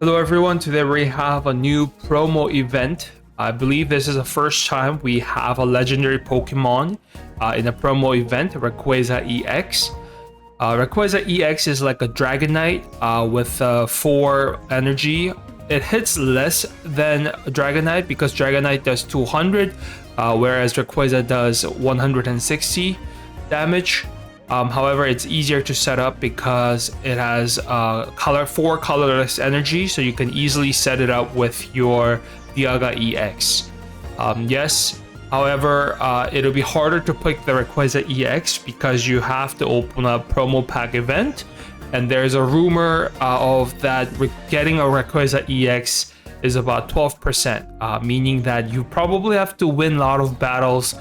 Hello everyone, today we have a new promo event. I believe this is the first time we have a legendary Pokemon in a promo event, Rayquaza EX. Rayquaza EX is like a Dragonite with 4 energy. It hits less than Dragonite because Dragonite does 200, whereas Rayquaza does 160 damage. However, it's easier to set up because it has 4 colorless energy, so you can easily set it up with your Dialga EX. However, it'll be harder to pick the Rayquaza EX because you have to open up promo pack event, and there's a rumor of that getting a Rayquaza EX is about 12%, meaning that you probably have to win a lot of battles,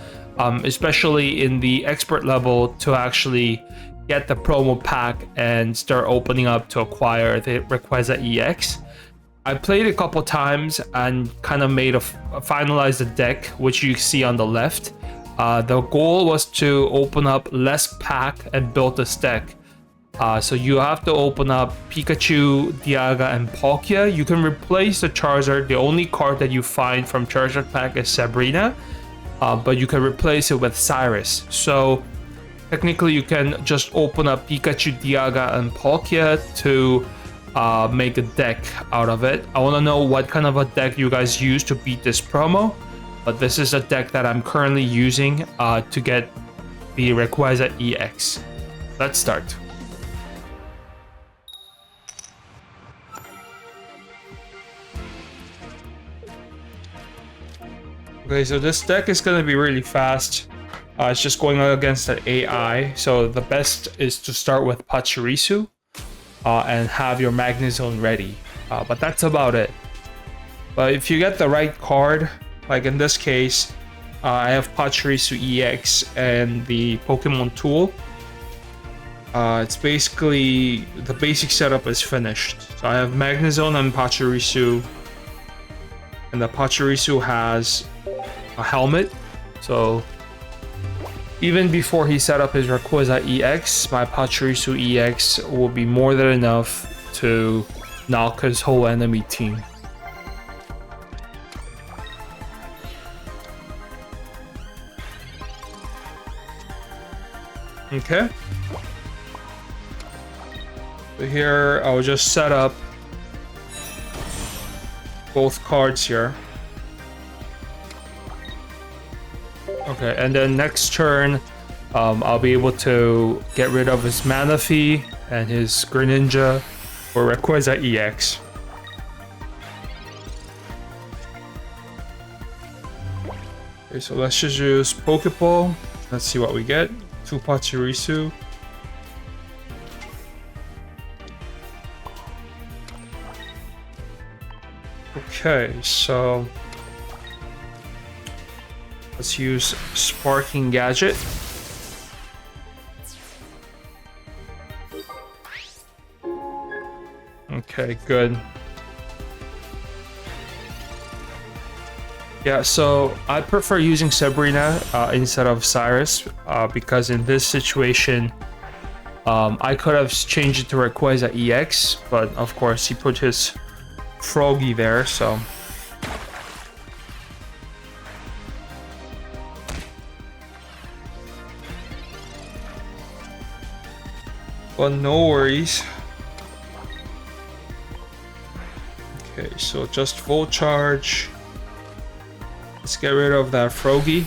especially in the expert level, to actually get the promo pack and start opening up to acquire the Rayquaza EX. I played a couple times and kind of finalized the deck, which you see on the left. The goal was to open up less pack and build this deck. So you have to open up Pikachu, Dialga, and Palkia. You can replace the Charizard. The only card that you find from Charizard pack is Sabrina. But you can replace it with Cyrus. So technically you can just open up Pikachu, Dialga, and Palkia to make a deck out of it. I want to know what kind of a deck you guys use to beat this promo, but this is a deck that I'm currently using to get the Rayquaza EX. Let's start. Okay, so this deck is going to be really fast. It's just going against an AI. So the best is to start with Pachirisu and have your Magnezone ready. But that's about it. But if you get the right card, like in this case, I have Pachirisu EX and the Pokemon tool. It's basically, the basic setup is finished. So I have Magnezone and Pachirisu. And the Pachirisu has a helmet, so even before he set up his Rayquaza EX, my Pachirisu EX will be more than enough to knock his whole enemy team. Okay. So here I'll just set up both cards here. Okay, and then next turn, I'll be able to get rid of his Manaphy and his Greninja for Rayquaza EX. Okay, so let's just use Pokeball. Let's see what we get. 2 Pachirisu. Okay, so let's use Sparking Gadget. Okay, good. Yeah, so I prefer using Sabrina instead of Cyrus because in this situation, I could have changed it to Rayquaza EX, but of course he put his Froggy there, so. But no worries. Okay, so just full charge. Let's get rid of that Froggy.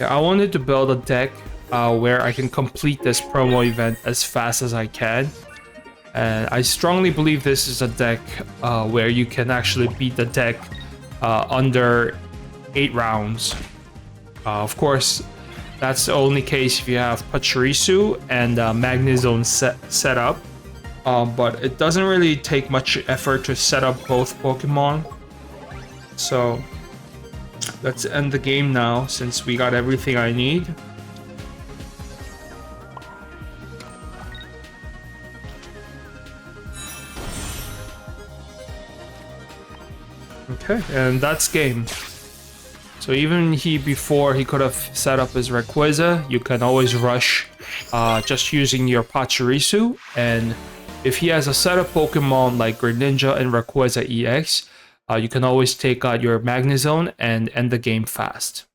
Yeah, I wanted to build a deck where I can complete this promo event as fast as I can. And I strongly believe this is a deck where you can actually beat the deck under 8 rounds. Of course, that's the only case if you have Pachirisu and Magnezone set up. But it doesn't really take much effort to set up both Pokemon. So let's end the game now since we got everything I need. Okay, and that's game. So even before he could have set up his Rayquaza, you can always rush just using your Pachirisu and If he has a set of Pokemon like Greninja and Rayquaza EX, you can always take out your Magnezone and end the game fast.